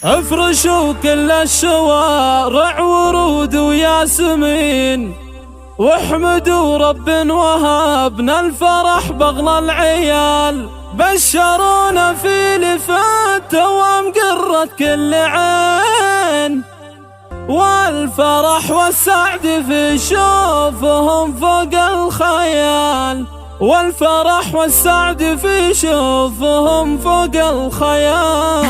افرشوا كل الشوارع ورود وياسمين، واحمدوا رب وهبنا الفرح بغلى العيال. بشرونا في لفات ومقرت كل عين، والفرح والسعد في شوفهم فوق الخيال. والفرح والسعد في شوفهم فوق الخيال.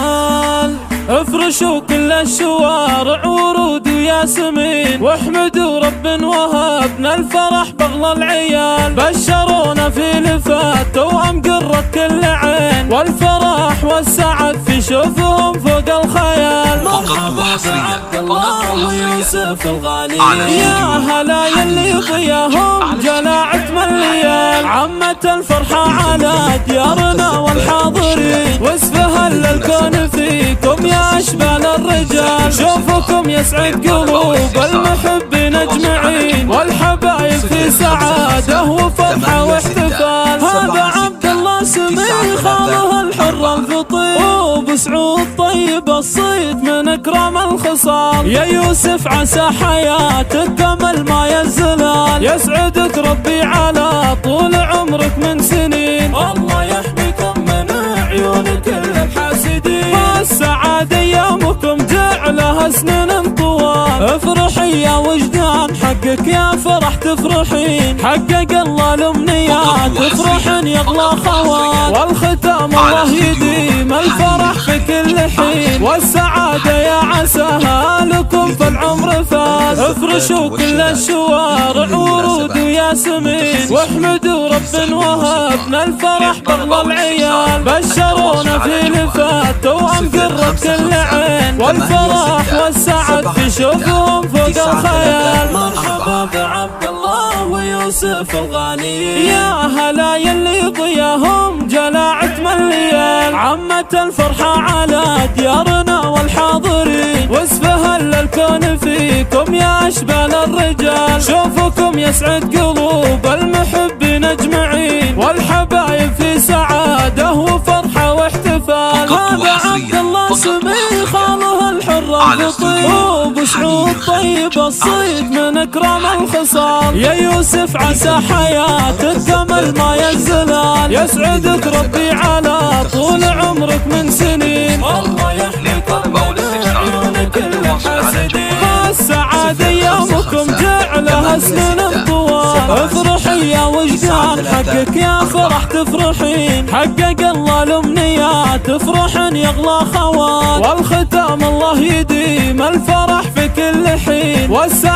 افرشوا كل الشوارع ورود وياسمين، واحمدوا رب وهبنا الفرح بغلى العيال. بشرونا في لفات ومقرت كل عين، والفرح والسعد في شوفهم فوق الخيال. مرحبا بعبد الله ويوسف الغالي، يا هلا يلي ضياهم جلاعة مليال. عمت الفرحة على ديارنا والحاضرين، واسفها للكون فيكم يا أشبال الرجال. شوفكم يسعد قلوب المحبين أجمعين، والحبايب في سعادة وفرحة واحتفال. هذا عبد الله سمي خاله الحر الفطير، وبسعود طيب الصيد من أكرم الخصال. يا يوسف عسى حياتك كمل ما يزلال، يسعدك ربي على طول عمرك من سنين. الله يحميكم من عيون كل الحاسدين، السعادة ايامكم جعلها سنين طوال. افرحي يا وجدان حقك يا فرح تفرحين، حقق الله الامنيات افرحن يغلى خوال. والختام الله يديم الفرح في كل حين، والسعادة يا عساها لكم في العمر فاز. افرشوا كل الشوارع ورود وياسمين، واحمدوا رب وهبنا الفرح بغلى العيال. بشرونا في لفات ومقرت كل عين، والفرح والسعد في شوفهم فوق الخيال. مرحبا بعبد الله ويوسف الغالي، يا هلا يلي ضياهم جلاعة مليال. عمت الفرحة على ديارنا والحاضرين، واسفها للكون فيكم يا أشبال الرجال. شوفكم يسعد قلوب المحبين أجمعين، والحبايب في سعادة وفرحة واحتفال. هذا عبد الله سمي خاله الحر الفطير، وبسعود طيب الصيد من أكرم الخصال. يا يوسف عسى حياتك كمل ما يزلال، يسعدك ربي على طول عمرك من سنين. الله يحميكم من عيون كل الحاسدين، السعادة ايامكم جعلها سنين طوال. افرحي يا وجدان حقك يا فرح تفرحين، حقق الله الامنيات افرحن يغلى خوال. والختام الله يديم الفرح في كل حين، والسعادة